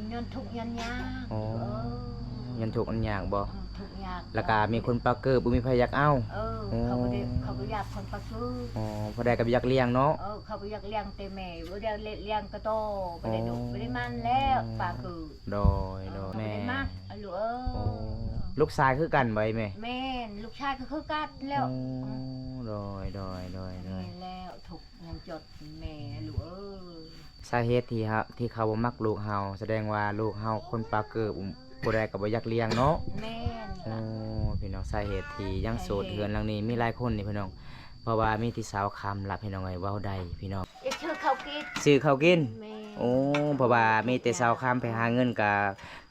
เงินทุกยันยากอ๋อยันถูกอันยากบ่ทุกยากแล้วก็มีคนปากเกิดบ่มีไผอยากเอาเขาบ่ได้เขาบ่อยากคนปากคืออ๋อพอได้ก็อยากเลี้ยงเนาะเขาบ่อยากเลี้ยงแต่แม่บ่ได้เลี้ยงก็โตบ่ได้ดุบ่ได้มันแล้วปากคือโดยแม่มาลูกลูกชายคือกันบ่แม่แม่ลูกชายก็คือกันแล้วโดยแล้วถูกยังจดแม่ลูกสาเหตุที่เขาบ่มักลูกเฮาแสดงว่าลูกเฮาคนปากเกิดบ่ได้ก็บ่อยากเลี้ยงเนาะแม่พี่น้องสาเหตุที่ยังโสดเฮือนหลังนี้มีหลายคนนี่พี่น้องเพราะว่ามีที่สาวคำล่ะพี่น้องเอ้ยเว้าได้พี่น้องชื่อเขากินซื้อข้าวกินโอ้เพราะว่ามีแต่สาวคำไปหาเงินก็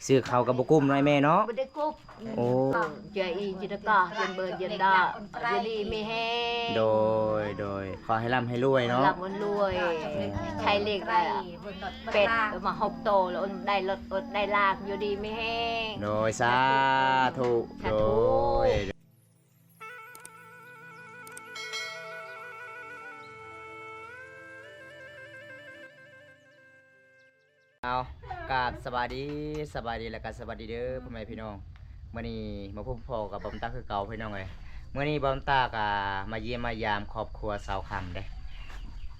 ซื้อข้าวก็บ่กุ้มน้อยแม่เนาะบ่ได้กุ๊บโอ้ใจอีจิตะกะเย็นเบิดเย็นดาจะดีมีแฮงโดยขอให้ร่ำให้รวยเนาะร่ำรวยใช้เลขได้เป็ดมา6โตแล้วได้รถได้ลากอยู่ดีมีแฮงโดยสาธุโดยเอากราบสวัสดีแล้วก็สวัสดีเด้อพ่อแม่พี่น้องมื้อนี้มาพบพ่อกับบอมตาคือเก่าพี่น้องเอ้ยมื้อนี้บอมตาก็มาเยี่ยมมายามครอบครัวสาวคำเด้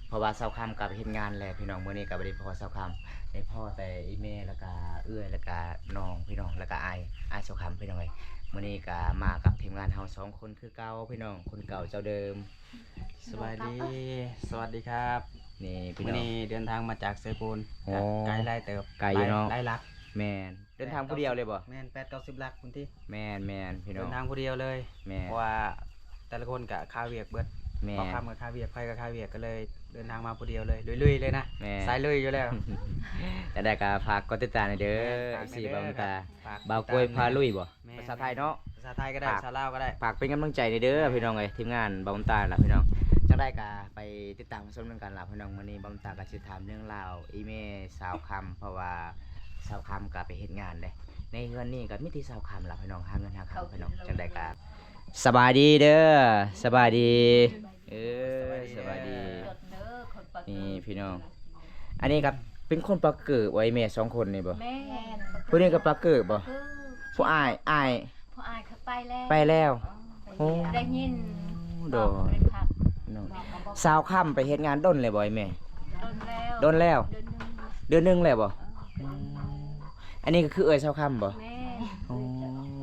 เพราะว่าสาวคำก็ไปเฮ็ดงานแล้วพี่น้องมื้อนี้ก็บ่ได้พ่อสาวคำได้พ่อแต่อีแม่แล้วก็เอื้อยแล้วก็น้องพี่น้องแล้วก็อายสาวคำพี่น้องเอ้ยมื้อนี้ก็มากับทีมงานเฮา2คนคือเก่าพี่น้องคนเก่าเจ้าเดิมสวัสดีครับนี่พี่น้องนี่เดินทางมาจากเซปูนไกลไล่เติบไกลอยู่เนาะไล่ลักแม่นเดินทางผู้เดียวเลยบ่แม่น8-90 ลักคุณที่แม่นพี่น้องเดินทางผู้เดียวเลยเพราะว่าแต่ละคนกะค่าเวียกเบิดพอค่ำกับค่าเวียกไผกับค่าเวียกก็เลยเดินทางมาผู้เดียวเลยลุยๆเลยนะสายลุยอยู่แล้วจะได้ก็ฝากกดติดตามเด้อFC บ่าวตาบ่าวกล้วยพาลุยบ่ภาษาไทยเนาะภาษาไทยก็ได้ภาษาลาวก็ได้ฝากเป็นกำลังใจเด้อพี่น้องเอ้ยทีมงานบ่าวตาล่ะพี่น้องจังได้ก็ไปติดตามชมกันล่ะพี่น้องมื้อนี้บ่าวตาก็สิถามเรื่องราวอีเมสาวคำเพราะว่าสาวคำก็ไปเฮ็ดงานเด้ในเฮือนนี่ก็มีที่สาวคำล่ะพี่น้องหาเงินหาคำพี่น้องจังได้ก็สบายดีเด้อสบายดีสบายดีนี่พี่น้องอันนี้ครับเป็นคนปากเกิดไว้แม่2คนนี่บ่แม่ผู้นี้ก็ปากเกิดบ่ผู้อ้ายผู้อ้ายเขาไปไปแล้วโอ้ได้ยินโดนสาวค่ำไปเฮ็ดงานด้นเลยบ่ไอ้แม่ด้นแล้วเดือนนึงแล้วบ่อันนี้ก็คือเอ้ยสาวค่ำบ่แม่โอ้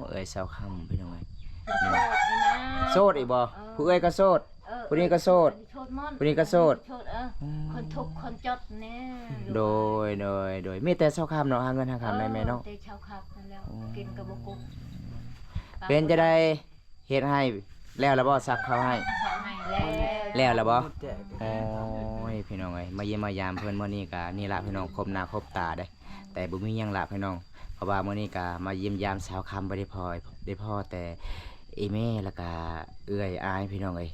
เอ้ยสาวค่ำพี่น้องเอ้ยโสดอีกบ่ผู้เอ้ยก็โสดผู้นี้ก็โสดผู้นี้ก็โสดคนทุกคนจดแน่โดยมีแต่สาวค่ำเนาะหาเงินหาคำได้แม่เนาะแต่ชาวค่ำแล้วกินกับบ่กุ๊บเป็นจะได้เฮ็ดให้แล้วบ่ซักเขาให้แล้วบ่โอ้ยพี่น้องเอ้ยมาเยี่ยมมายามเพิ่นมื้อนี้ก็นี่ล่ะพี่น้องครบหน้าครบตาเด้แต่บ่มีหยังล่ะพี่น้องเพราะว่ามื้อนี้ก็มาเยี่ยมยามสาวคำบ่ได้พ่อแต่อีแม่แล้วก็เอื้อยอายพี่น้องเอ้ย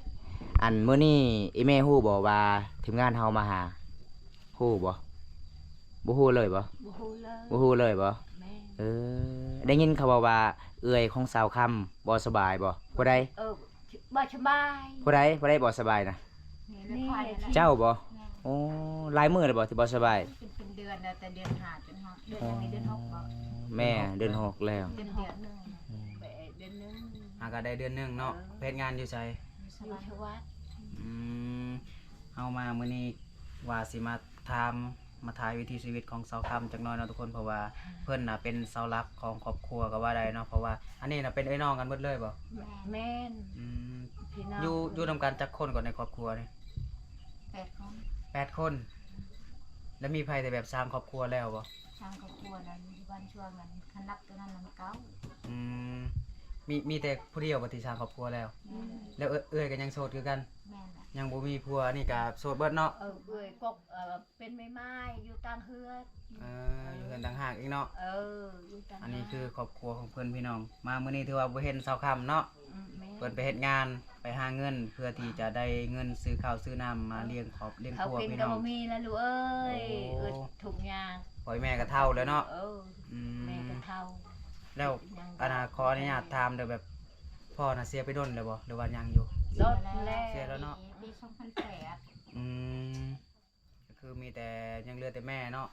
อันมื้อนี้อีแม่ฮู้บ่ว่าทีมงานเฮามาหาฮู้บ่ฮู้เลยบ่ฮู้เลยบ่ได้ยินเขาบอกว่าเอื้อยของสาวคำบ่สบายบ่ผู้ใดบ่สบายผู้ใดบ่สบายนะเจ้าบ่โอ้หลายมื้อเลยบ่ที่บ่สบายเป็นเดือนแต่เดือน5จน6เดือนนี้เดือน6บ่แม่เดือน6แล้วเดือนนึงเดือนนึงก็ได้เดือนนึงเนาะเฮ็ดงานอยู่ไสอยู่ชวัดเฮามามื้อนี้ว่าสิมาถ่ายวิถีชีวิตของสาวคำจักหน่อยเนาะทุกคนเพราะว่าเพิ่นน่ะเป็นเสาหลักของครอบครัวก็ว่าได้เนาะเพราะว่าอันนี้น่ะเป็นไอ้น้องกันหมดเลยบ่แม่นพี่น้องอยู่นำกันจักคนก่อนในครอบครัวนี่8 คนแล้วมีไผแต่แบบสร้างครอบครัวแล้วบ่สร้างครอบครัวนั้นวันช่วงนั้นคันนับตัวนั้นมันเก่ามีแต่ผู้เดียวบ่ที่สร้างครอบครัวแล้วแล้วเอ้ยก็ยังโสดคือกันยังบ่มีผัวนี่ก็โสดเบิดเนาะเอ้ยกกเป็นไม้อยู่ต่างเฮือนอยู่กันต่างหากอีกเนาะอยู่ต่างอันนี้คือครอบครัวของเพิ่นพี่น้องมามื้อนี้ถือว่าบ่เห็นสาวค่ำเนาะเพิ่นไปเฮ็ดงานไปหาเงินเพื่อที่จะได้เงินซื้อข้าวซื้อน้ำมาเลี้ยงครอบเลี้ยงครัวพี่น้องเขากินก็บ่มีแล้วลูกเอ้ยทุกอย่างพ่อแม่ก็เฒ่าแล้วเนาะแม่ก็เฒ่าแล้วขออนุญาตถามเด้อแบบพ่อน่ะเสียไปดนแล้วบ่หรือว่ายังอยู่รถแล้วเสียแล้วเนาะปี2008ก็คือมีแต่ยังเหลือแต่แม่เนาะ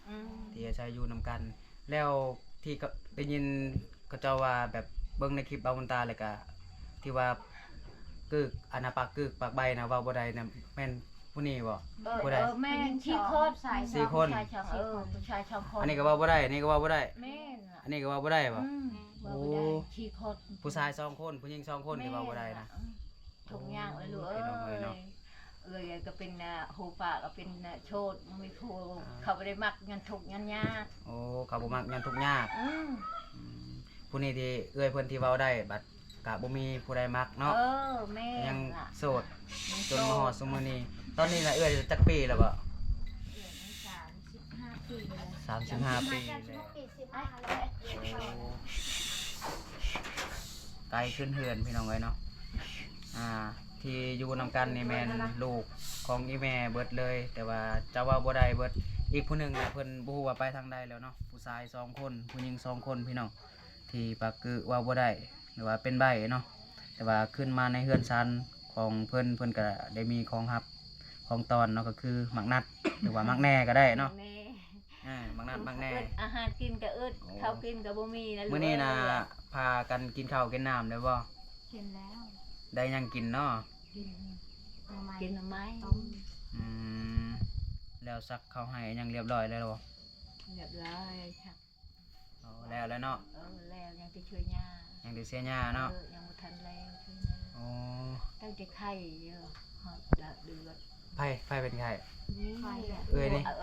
ที่จะใช้อยู่นำกัน แล้วที่ก็ได้ยินเขาเจ้าว่าแบบเบิ่งในคลิปบาบุญตาเลยก็ที่ว่ากึกอนาปากกึกปากใบนะว่าบ่ได้นะแม่นผู้นี้บ่ ผู้ใด แม่ชีโคตร สี่คน ผู้ชายสองผู้ชายสองคน อันนี้ก็ว่าบ่ได้อันนี้ก็ว่าบ่ได้ แม่น อันนี้ก็ว่าบ่ได้บ่ ว่าบ่ได้ชีโคตร ผู้ชาย2คนผู้หญิง2คนที่ว่าบ่ได้นะ ทุกอย่างเลยลูก พี่น้องเอ้ยเนาะ เอ้ยก็เป็นหูปากก็เป็นโชดมีครูเขาบ่ได้มักงานทุกข์งานยาก โอ้เขาบ่มักงานทุกข์ยาก อืม ผู้นี้ที่เอื้อยเพิ่นที่เว้าได้บัดก็บ่มีผู้ใดมักเนาะ แม่ ยัง ล่ะ โสดจนมาฮอดซุมื้อนี้ตอนนี้น่ะเอื้อยจักปีแล้วบ่ 35 ปีเลย 35 ปีแล้ว ไกลขึ้นเฮือนพี่น้องเอ้ยเนาะที่อยู่นำกันนี่แม่นลูกของอีแม่เบิดเลย แต่ว่าเจ้าว่าบ่ได้เบิดอีกผู้หนึงน่ะเพิ่นบ่ฮู้ว่าไปทางใดแล้วเนาะผู้ชาย2คนผู้หญิง2คนพี่น้องที่ปากคือว่าบ่ได้หรือว่าเป็นใบ้เนาะแต่ว่าขึ้นมาในเฮือนซันของเพิ่นก็ได้มีของรับของตอนเนาะก็คือหมักนัด หรือว่าหมักแหน่ก็ได้เนาะ แม่ หมักนัดหมักแหน่ อาหารกินก็อึดข้าวกินก็บ่มีนะลูก มื้อนี้น่ะพากันกินข้าวกินน้ำได้บ่ กินแล้ว ได้หยังกินเนาะ กินหน่อไม้ กินหน่อไม้ ต้ม อืมแล้วซักข้าวให้หยังเรียบร้อยแล้วบ่ เรียบร้อยครับ แล้วเนาะ แล้วยังจะช่วยย่า ยังได้เสียหญ้าเนาะ ยังบ่ทันแล้วช่วยย่า โอ้ ตั้งแต่ไข่เยอะฮอดละเดือด ไผเป็นไผ นี่ เอ้ยนี่ เ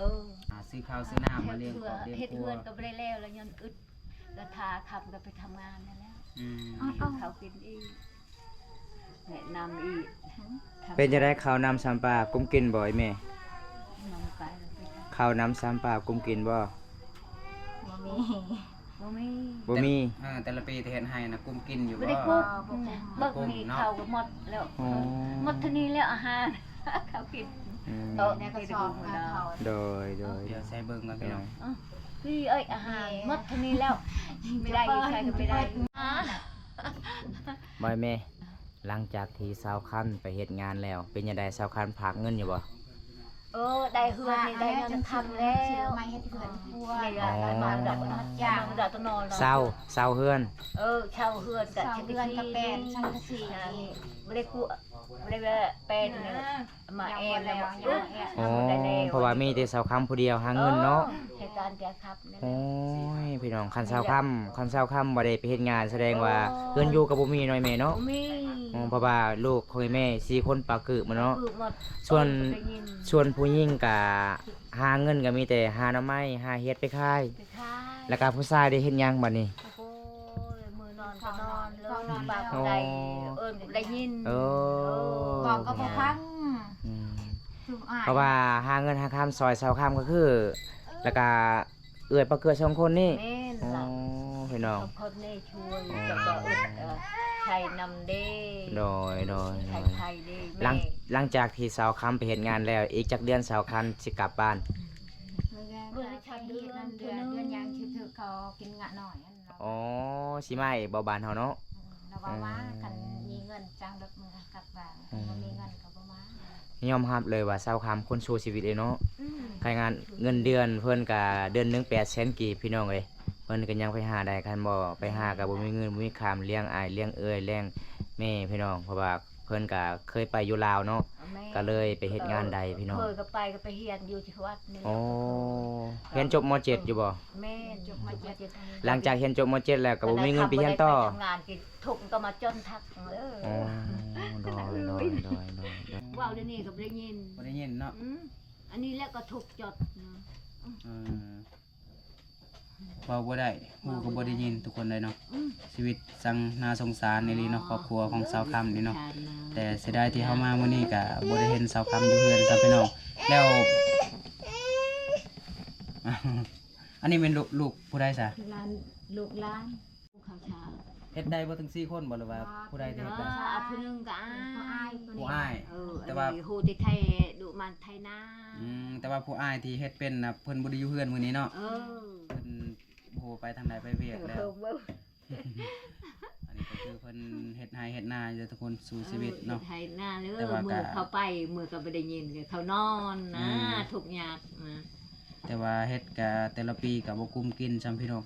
ซื้อข้าวซื้อน้ำมาเลี้ยงครอบเลี้ยง เฮ็ด ครัว เฮือนก็บ่ได้แล้วแล้วยังอึดแล้วทาขับก็ไปทำงานนั่นแหล้ว อืม เขากินอีกแนะนำอีก เป็นจะได้ข้าวน้ำสามปลากุ้มกินบ่อยแม่ นำไปแล้วไปทำ ข้าวน้ำสามปลากุ้มกินบ่ บ่มี บ่มี บ่มี แต่ละปีที่เฮ็ดให้นะกุ้มกินอยู่ บ่ บ่ ได้กุ๊กเบิกนี่เขาก็หมดแล้ว อ๋อ หมดเท่านี้แล้วอาหาร เขากิน อืม ในกระสอบกับเขา โดย เดี๋ยวใส่เบิ่งก่อน พี่ พี่ น้ น้ อ อง ง พี่เอ้ยอาหารหมดเท่านี้แล้วไม่ได้อยู่ใครก็ไม่ได้ บ่อยแม่ หลังจากที่สาวคันไปเฮ็ดงานแล้ว เป็นยังไงสาวคันฝากเงินอยู่บ่ ได้เฮือนนี่ได้เงินทำแล้ว ไม่ให้เกิดพัว นี่ละมาดอกจ้างดอกตะนอน เศร้าเฮือน เช่าเฮือนกับ สาวเดือนกับแปดช่างกะสี ไม่ได้กู้ไม่ได้เป็นมาแอมแล้ว อ๋อเพราะว่ามีแต่สาวคำผู้เดียวหาเงินเนาะ เหตุการณ์เดียวครับ โอ้ยพี่น้องคันสาวคำบ่ได้ไปเฮ็ดงานแสดงว่าเงินอยู่กับบ่มีน้อยแม่เนาะ มี อ๋อเพราะว่าลูกของแม่4คนปากกึมาเนาะ คือหมด ส่วนผู้หญิงก็หาเงินก็มีแต่หาหน่อไม้หาเฮ็ดไปขาย ไปขาย แล้วก็ผู้ชายได้เฮ็ดหยังบัดนี้ โอ้ยมือนอนก็นอนเลยบางใดได้ยิน โอ้ บอกก็บ่ฟัง อืม คืออ่าน เพราะว่าหาเงินหาคำซอยสาวคำก็คือ แล้วก็เอื้อยปลาเกลือสองคนนี่ แม่น อ๋อ ล่ะ พี่น้อง คนนี่ช่วยจะก็ไทยนำเด้ โดย ไทยไทยเด้ หลังจากที่สาวคำไปเฮ็ดงานแล้ว อีกจักเดือนสาวคันสิกลับบ้าน เดือนยังชื่อถือเขากินงะหน่อยอันเรา อ๋อสิมาอีกบ่บ้านเฮาเนาะ เราว่ากันมีเงินจ้างรถมือกลับบ้านบ่มีเงินก็บ่มาย อมรับเลยว่าสาวคำคนสู้ชีวิตเลยเนาะใครงานเงินเดือนเพิ่นก็เดือนหนึง800,000กีบพี่น้องเอ้ยเพิ่นก็ยังไปหาได้คันบ่ไปหาก็บ่มีเงินบ่มีคามเลี้ยงอ้ายเลี้ยงเอ้ยเลี้ยงแม่พี่น้องเพราะว่าเพิ่นก็เคยไปอยู่ลาวเนาะก็เลยไปเฮ็ดงานใดพี่น้อง เคยก็ไปเฮียนอยู่ที่วัดนี่ โอ้เรียนจบม .7 อยู่บ่ แม่จบมาเจ็ด หลังจากเรียนจบม .7 แล้วก็บ่มีเงินไปเรียนต่อ ทำงานกินทุกก็มาจนทัก อ๋อโดย ว่าวเดี๋ยวนี้ก็ได้ยิน บ่ได้ยินเนาะ อันนี้แล้วก็ถูกจด เว้าบ่ได้ฮู้ก็บ่ได้ยินทุกคนเลยเนาะชีวิตสังน่าสงสารนี่ลีเนาะครอบครัวของสาวคำนี่เนาะแต่เสียดายที่เฮามามื้อนี้ก็บ่ได้เห็นสาวคำอยู่เฮือนซะพี่น้องแล้ว อันนี้เป็นลูกผู้ใดซะ ร้านลูกร้าน ข้าวเช้า เฮ็ดได้บ่ถึง4คนบ่หรือว่าผู้ใดที่เฮ็ดได้ เอาผู้นึงก็ เขาอายตัว ผู้ นี้ อ้าย แต่ว่าฮูที่ไทยดุมันไทยนา แต่ว่าผู้อ้ายที่เฮ็ดเป็นน่ะเพิ่นบ่ได้อยู่เฮือนมื้อนี้เนาะ เออ เพิ่นโอ้โหไปทางใดไปเวียกแล้ว อันนี้ก็คือเพิ่นเฮ็ดไร่เฮ็ดนาอยู่ทุกคนสู่ชีวิตเนาะ ไทยนาเลย แต่ว่าก็ มือเขาไปมือก็บ่ได้ยินเขานอนนะทุกอย่างนะ แต่ว่าเฮ็ดกะแต่ละปีก็บ่คุ้มกินซ้ำพี่น้อง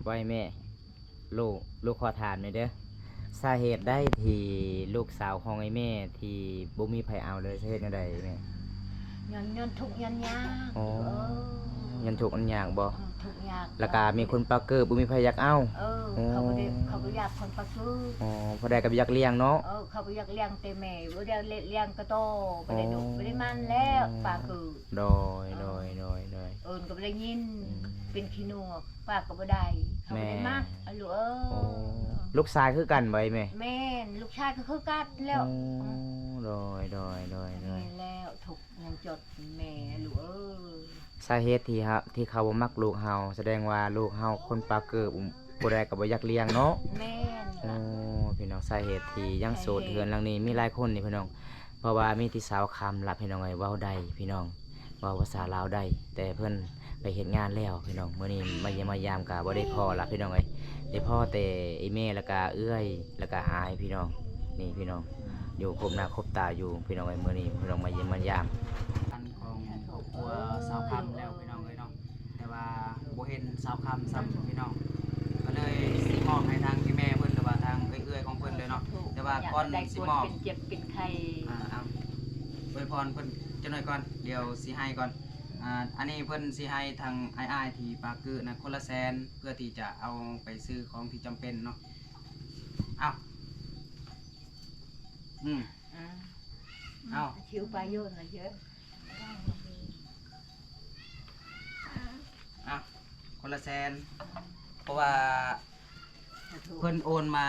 บ่ให้แม่ลูกขอถามหน่อยเด้อสาเหตุใดที่ลูกสาวของไอ้แม่ที่บ่มีไผเอาเลยสาเหตุจังไดแม่ ย้อนทุกข์ย้อนยาก อ๋อยันถูกอันยากบ่ ทุกข์ยาก แล้วก็มีคนปากเกิดบ่มีไผอยากเอา เขาบ่ได้เขาบ่อยากคนปะคือ อ๋อพอได้ก็อยากเลี้ยงเนาะ เขาบ่อยากเลี้ยงแต่แม่บ่ได้เลี้ยงก็โตบ่ได้ดุบ่ได้มันแล้วปากคือ โดย ก็บ่ได้ยินเป็นขี้หนวกปากก็บ่ได้เขาบ่ได้มักอะลูก โอ้ลูกชายคือกันไว้แม่ แม่นลูกชายก็คือกันแล้ว โดย แม่แล้วถูกยังจดแม่ลูก สาเหตุที่เขาบ่มักลูกเฮาแสดงว่าลูกเฮาคนปากเกิดบ่ได้ก็บ่อยากเลี้ยงเนาะ แม่น โอ้พี่น้องสาเหตุที่ยังโสดเฮือนหลังนี้มีหลายคนนี่พี่น้องเพราะว่ามีที่สาวคำรับพี่น้องไอ้เว้าได้พี่น้องเว้าภาษาลาวได้แต่เพิ่นไปเฮ็ดงานแล้วพี่น้องมื้อนี้มาเยี่ยมมายามก็บ่ได้พอละพี่น้องเอ้ยได้พอแต่ไอ้แม่แล้วก็เอื้อยแล้วก็อายพี่น้องนี่พี่น้องอยู่ครบหน้าครบตาอยู่พี่น้องเอ้ยมื้อนี้พี่น้องมาเยี่ยมมายาม อันของครอบครัวสาวคำแล้วพี่น้องเอ้ยเนาะแต่ว่าบ่เห็นสาวคำซ้ำพี่น้องก็เลยสิมอบให้ทางพี่แม่เพิ่นหรือว่าทางเอื้อยๆของเพิ่นเลยเนาะแต่ว่าก่อนสิมอบ เป็นเจ็บเป็นไข้ เอาอวยพรเพิ่นจังหน่อยก่อนเดี๋ยวสิให้ก่อนอันนี้เพิ่นสิให้ทางอ้ายๆที่ปากกือนะคนละแสนเพื่อที่จะเอาไปซื้อของที่จำเป็นเนาะเอาเอา ชิวไปโยนอะไรเยอะ เอาคนละแสนเพราะว่าเพิ่นโอนมา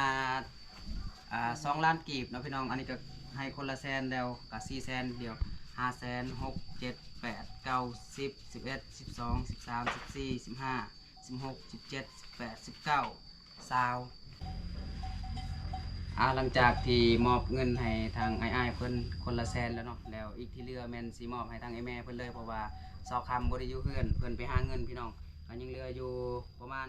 2 ล้านกีบเนาะพี่น้องอันนี้ก็ให้คนละแสนแล้วกับ4 แสนเดียว5 แสน6 7 8 9 10 11 12 13 14 15 16 17 18 19 20หลังจากที่มอบเงินให้ทางอ้ายๆเพิ่นคนละแสนแล้วเนาะแล้วอีกที่เหลือแม่นสิมอบให้ทางไอ้แม่เพิ่นเลยเพราะว่าสาวคำบ่ได้อยู่เฮือนเพิ่นไปหาเงินพี่น้องก็ยังเหลืออยู่ประมาณ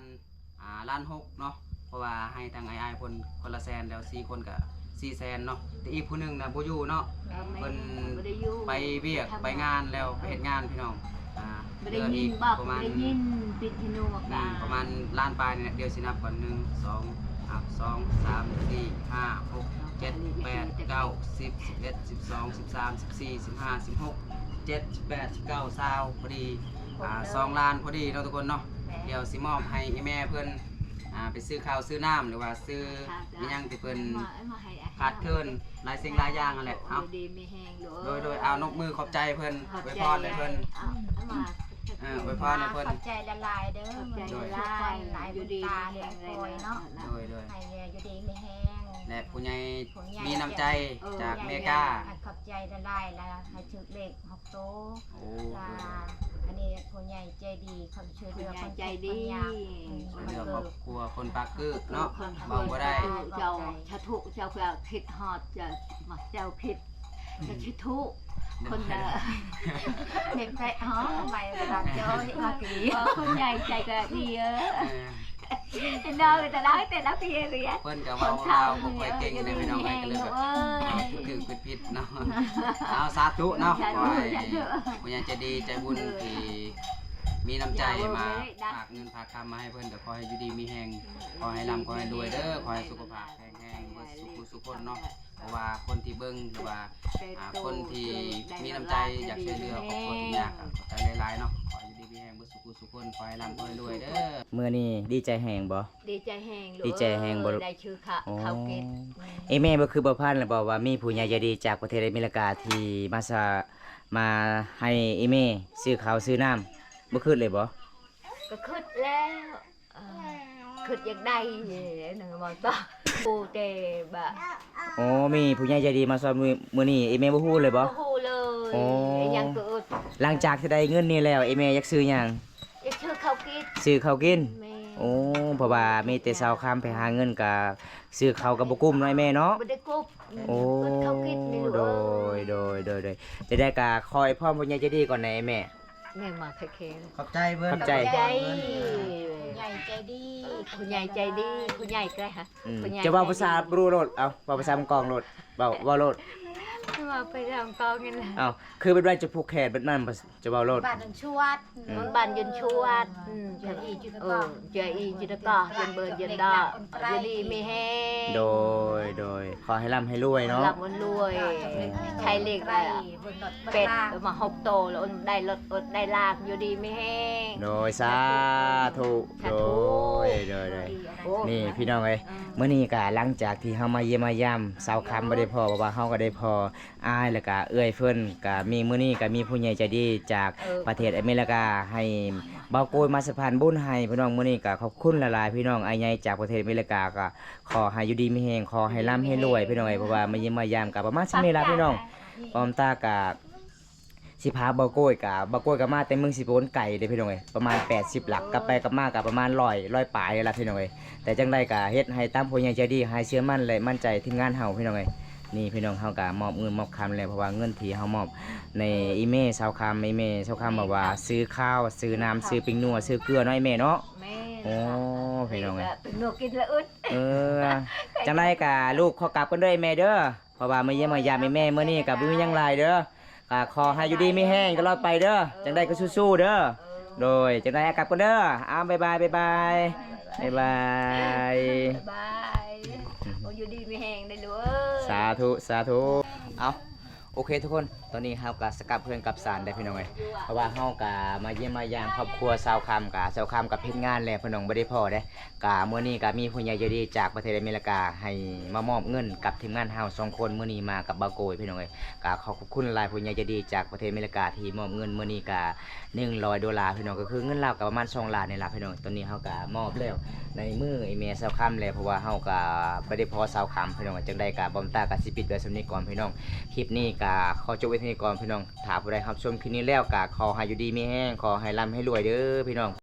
ล้าน6เนาะเพราะว่าให้ทางอ้ายๆเพิ่นคนละแสนแล้ว4 คนก็4 แสนเนาะแต่อีกผู้หนึงน่ะบ่อยู่เนาะเพิ่นไปเวียกไปงานแล้วไปเฮ็ดงานพี่น้องเหลืออีกประมาณ ได้ยินปิดที่นูก ประมาณล้านปลายเนี่ยเดี๋ยวสินับก่อน1 2 2 3 4 5 6 7 8 9 10 11 12 13 14 15 16 17 18 19 20พอดี2 ล้านพอดีเนาะทุกคนเนาะเดี๋ยวสิมอบให้แม่เพิ่นไปซื้อข้าวซื้อน้ำหรือว่าซื้ออิหยังที่เพิ่นขาดเคินหลายสิ่งหลายอย่างนั่นแหละเอาโดยเอานกมือขอบใจเพิ่นอวยพรให้เพิ่นอวยพรให้เพิ่น ขอบใจละลายเด้อทุกคนหลายบุญตาหลายคอยเนาะ โดย ให้อยู่ดีไม่แห้ง และผู้ใหญ่มีน้ำใจจากเมกา ขอบใจละลายแล้วให้ถึกเลข6โต โอ้ อันนี้ผู้ใหญ่ใจดีเขาช่วยเหลือคนใจดี ช่วยเหลือครอบครัวคนปากกึกเนาะเบาบ่ได้ เจ้าชะทุเจ้าก็คิดฮอดจะมาเจ้าคิดจะชิทุคนละ เห็นใจอ๋อใหม่ระดับโจ้ยมากี่ คนใหญ่ใจก็ดีเราแต่ละพี่เลย เพิ่นก็เว้าเราบ่ค่อยเก่งเลยพี่น้องก็เลยแบบถึงผิดเนาะเอาสาธุเนาะขอให้ผู้ใหญ่ใจดีใจบุญที่มีน้ำใจมาฝากเงินฝากคำมาให้เพิ่นก็ขอให้อยู่ดีมีแฮงขอให้ร่ำขอให้รวยเด้อขอให้สุขภาพแข็งแรงเบิดสุขคนเนาะเพราะว่าคนที่เบิ่งหรือว่าคนที่มีน้ำใจอยากช่วยเหลือครอบครัวทุกอย่างก็ขอใจหลายๆเนาะขออยู่ดีมีแฮงเบิดสุขคนขอให้ร่ำขอให้รวยเด้อ มื้อนี้ดีใจแฮงบ่ ดีใจแหง ได้ชื่อเขาเกต ไอ้แม่บ่คือบ่พันแล้วบอกว่ามีผู้ใหญ่ใจดีจากประเทศอเมริกาที่มาให้ไอ้แม่ซื้อข้าวซื้อน้ำบ่คืนเลยบ่ ก็คิดแล้วคิดอยากได้หนึ่งบอกต่อปูเตบะ อ๋อมีผู้ใหญ่ใจดีมาซอยมื้อนี้ไอ้แม่บ่ฮู้เลยบ่ โอ้โหเลยยังเกิด หลังจากที่ได้เงินนี่แล้วไอ้แม่อยากซื้อหยัง จะชื่อเขากิน ซื้อข้าวกิน แม่ โอ้เพราะว่ามีแต่สาวคำไปหาเงินก็ซื้อข้าวก็บ่กุ้มเนาะไอ้แม่เนาะ ไม่ได้กุบ โอ้ เขากินนี่ โดยจะได้กะคอยพ่อผู้ใหญ่ใจดีก่อนนะไอ้แม่ แม่มาแค่ ขอบใจเพิ่น ขอบใจ ใจ ใหญ่ใจดี คุณใหญ่ใจดีคุณใหญ่ใกล้ค่ะ จะเว้าภาษาบรูโลดเอาเว้าภาษามังกรโลดเว้าโลด มาไปทำกองกันแหละ อ้าวคือเป็นไรจะผูกแขนเป็นนั่นจะเบาโลด บ้านชวด มันบันยนชวด เจออีจุด เอ ก่อ อน เจออีจุดก็ยนเบิร์นยนดาจะดีไม่แห้ง โดยขอให้ร่ำให้รวยเนาะ หลับมันรวยใช้เหล็ก ไร อะ บนรถ เป็ดมาหกโตแล้วได้รถได้ลากอยู่ดีไม่แห้ง โดยสาธุโดยนี่พี่น้องเอ้ยมื้อนี้ก็หลังจากที่เฮามาเยี่ยมมายามสาวคำบ่ได้พอเพราะว่าเฮาก็ได้พออ้ายแล้วก็เอื้อยเพิ่นก็มีมื้อนี้ก็มีผู้ใหญ่ใจดีจากประเทศอเมริกาให้เบาโกยมาสะพานบุญให้พี่น้องมื้อนี้ก็ขอบคุณหลายๆพี่น้องอ้ายใหญ่จากประเทศอเมริกาก็ขอให้อยู่ดีมีแฮงขอให้ร่ำให้รวยพี่น้องเอ้ยเพราะว่ามาเยี่ยมมายามก็ประมาณนี้ล่ะพี่น้องพร้อมตาก็สิพาบาโก้ยกับมาแต่เมืองสิโปนไก่เด้พี่น้องเอ้ยประมาณ80หลักกลับไปกลับมากับประมาณ100ปลายเลยล่ะพี่น้องเอ้ยแต่จังได๋ก็เฮ็ดให้ตามผู้ใหญ่ใจดีให้เชื่อมั่นและมั่นใจทีมงานเฮาพี่น้องเอ้ยนี่พี่น้องเฮาก็มอบเงินมอบคำแล้วเพราะว่าเงินที่เฮามอบในอีเมลชาวคำอีเมลชาวคำบอกว่าซื้อข้าวซื้อน้ำซื้อปิ้งนัวซื้อเกลือเนาะอีเมลเนาะ แม่ โอ้พี่น้องเอ้ย เป็นหนูกินละอึด เออจังไดก็ลูกขอกลับกันเด้อแม่เด้อเพราะว่ามาเยี่ยมมายามแม่มื้อนี้ก็บ่มีหยังหลายเด้อก็ขอให้อยู่ดีมีแห้งตลอดไปเด้อจังได้ก็สู้ๆเด้อโดยจังได้กลับกันเด้ออ้าวบ๊ายบายบ๊ายบายบ๊ายบาย บายอยู่ดีไม่แห้งได้เลย สาธุเอาโอเคทุกคนตอนนี้เฮาก็สกัดเพื่อนกับสารได้พี่น้องเอ้ยเพราะว่าเฮาก็มาเยี่ยมมายามครอบครัวชาวคำกับเฮ็ดงานแล้วพี่น้องบ่ได้พอเด้ก็มื้อนี้ก็มีผู้ใหญ่ใจดีจากประเทศอเมริกาให้มามอบเงินกับทีมงานเฮา2คนมื้อนี้มากับบาโกยพี่น้องเอ้ยก็ขอบคุณหลายผู้ใหญ่ใจดีจากประเทศอเมริกาที่มอบเงินมื้อนี้ก็$100พี่น้องก็คือเงินลาวก็ประมาณ2ล้านนี่ล่ะพี่น้องตอนนี้เฮาก็มอบแล้วในมือไอ้แม่ชาวคำแล้วเพราะว่าเฮาก็บ่ได้พอชาวคำพี่น้องจังได๋ก็บ่ตาก็สิปิดไว้สำนี้ก่อนพี่น้องคลิปนี้ก็ขอจบไว้ที่นี่ก่อนพี่น้องถ้าผู้ใดรับชมคลิปนี้แล้วก็ขอให้อยู่ดีมีแรงขอให้ร่ำให้รวยเด้อพี่น้อง